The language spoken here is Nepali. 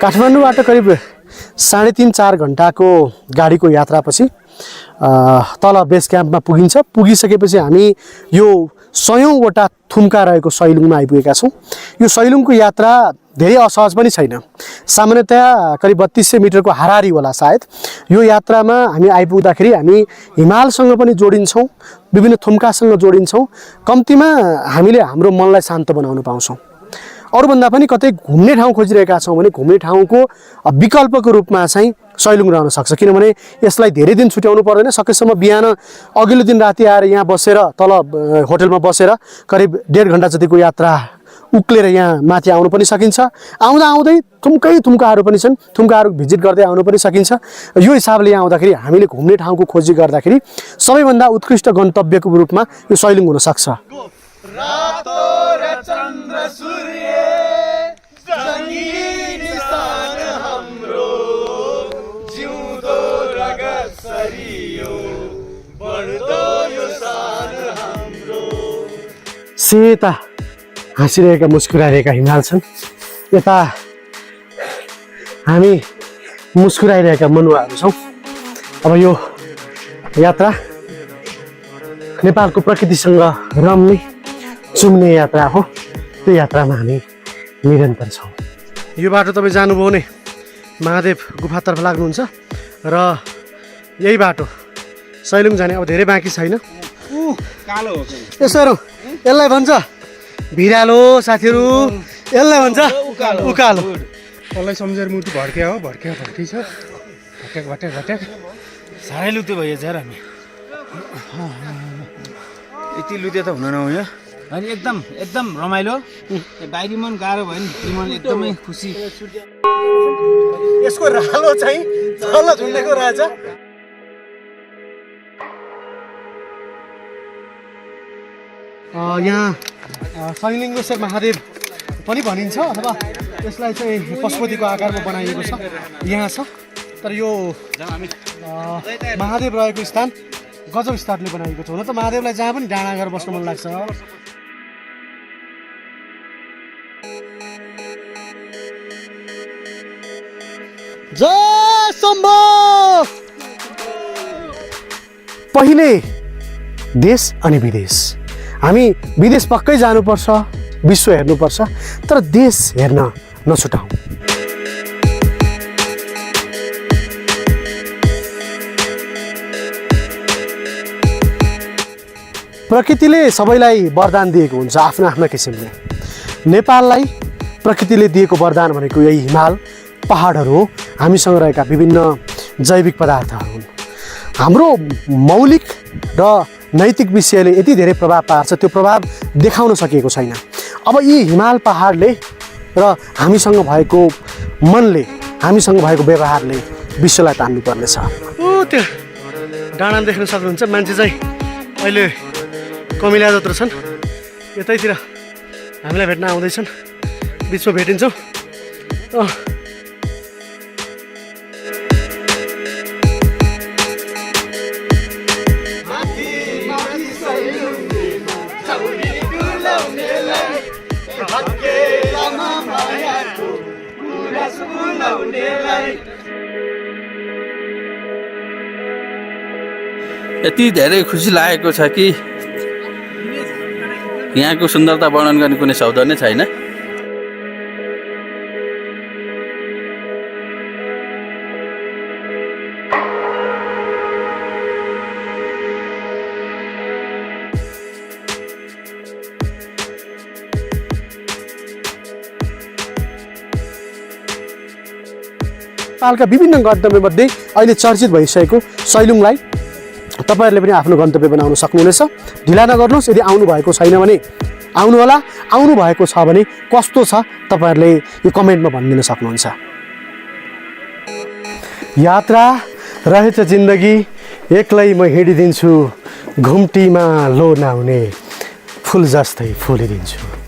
काठमाडौँबाट करिब 3.5-4 घण्टाको गाडीको यात्रापछि तल बेस क्याम्पमा पुगिन्छ। पुगिसकेपछि हामी यो 100औँवटा थुम्का रहेको सैलुङमा आइपुगेका छौँ। यो सैलुङको यात्रा धेरै असहज पनि छैन। सामान्यतया करिब 3200 मिटरको हाराहारी होला सायद। यो यात्रामा हामी आइपुग्दाखेरि हामी हिमालसँग पनि जोडिन्छौँ, विभिन्न थुम्कासँग जोडिन्छौँ। कम्तीमा हामीले हाम्रो मनलाई शान्त बनाउन पाउँछौँ। अरूभन्दा पनि कतै घुम्ने ठाउँ खोजिरहेका छौँ भने घुम्ने ठाउँको विकल्पको रूपमा चाहिँ सैलुङ रहन सक्छ। किनभने यसलाई धेरै दिन छुट्याउनु पर्दैन। सकेसम्म बिहान अघिल्लो दिन राति आएर यहाँ बसेर तल होटलमा बसेर करिब 1.5 घण्टा जतिको यात्रा उक्लेर यहाँ माथि आउनु पनि सकिन्छ। आउँदा आउँदै थुम्काहरू पनि छन्, थुम्काहरू भिजिट गर्दै आउनु पनि सकिन्छ। यो हिसाबले यहाँ आउँदाखेरि हामीले घुम्ने ठाउँको खोजी गर्दाखेरि सबैभन्दा उत्कृष्ट गन्तव्यको रूपमा यो सैलुङ हुन सक्छ। रातो र चन्द्र सूर्य जङ्गी निशान हाम्रो जिउँदो रगत सरियो बढ्दो यो सान हाम्रो। सेता हाँसिरहेका मुस्कुराइरहेका हिमाल छन्, यता हामी मुस्कुराइरहेका मनुवाहरू छौँ। अब यो यात्रा नेपालको प्रकृतिसँग रम्ने चुम्ने यात्रा हो। त्यो यात्रामा हामी निरन्तर छौँ। यो बाटो तपाईँ जानुभयो भने महादेव गुफातर्फ लाग्नुहुन्छ र यही बाटो सैलुङ जाने अब धेरै बाँकी छैन। कालो हो यसो हेरौँ, यसलाई भन्छ भिरालो साथीहरू, यसलाई भन्छ उकालो। कसलाई सम्झेर मुटु भड्क्या हो, भड्क्या छ भट्याक साह्रै लुते भयो यार। हामी यति लुते त हुन नहुयो। अनि एकदम रमाइलो। बाहिरी मन गाह्रो भयो नि, मन एकदमै खुसी। यसको रालो चाहिँ तल झुन्डेको रहेछ। यहाँ सैलिङ्गेश्वर महादेव पनि भनिन्छ अथवा यसलाई चाहिँ पशुपतिको आकारमा बनाइएको छ यहाँ छ। तर यो महादेव रहेको स्थान गजब स्थानले बनाइएको छ। हुन त महादेवलाई जहाँ पनि डाँडा गरेर बस्न मन लाग्छ। जय शम्भो। पहिले देश अनि विदेश। हामी विदेश पक्कै जानुपर्छ, विश्व हेर्नुपर्छ, तर देश हेर्न नछुटाऊ। प्रकृतिले सबैलाई वरदान दिएको हुन्छ आफ्नो आफ्नो किसिमले। नेपाललाई प्रकृतिले दिएको वरदान भनेको यही हिमाल पहाडहरू हो। हामीसँग रहेका विभिन्न जैविक पदार्थहरू हुन्। हाम्रो मौलिक र नैतिक विषयले यति धेरै प्रभाव पार्छ, त्यो प्रभाव देखाउन सकिएको छैन। अब यी हिमाल पहाडले र हामीसँग भएको मनले, हामीसँग भएको व्यवहारले विश्वलाई तान्नु पर्नेछ। त्यो डाँडा देख्न सक्नुहुन्छ। मान्छे चाहिँ अहिले कमिला जत्रो छन्। यतैतिर हामीलाई भेट्न आउँदैछन्, बिचमा भेटिन्छौँ। यति धेरै खुसी लागेको छ कि यहाँको सुन्दरता वर्णन गर्ने कुनै शब्द नै छैन। नेपालका विभिन्न गन्तव्यमध्ये अहिले चर्चित भइसकेको सैलुङलाई तपाईँहरूले पनि आफ्नो गन्तव्य बनाउन सक्नुहुनेछ। ढिला नगर्नुहोस्। यदि आउनु भएको छैन भने आउनुहोला, आउनु भएको छ भने कस्तो छ तपाईँहरूले यो कमेन्टमा भनिदिन सक्नुहुन्छ। यात्रा रहेछ जिन्दगी, एक्लै म हिँडिदिन्छु, घुम्टीमा लो नहुने फुल जस्तै फुलिदिन्छु।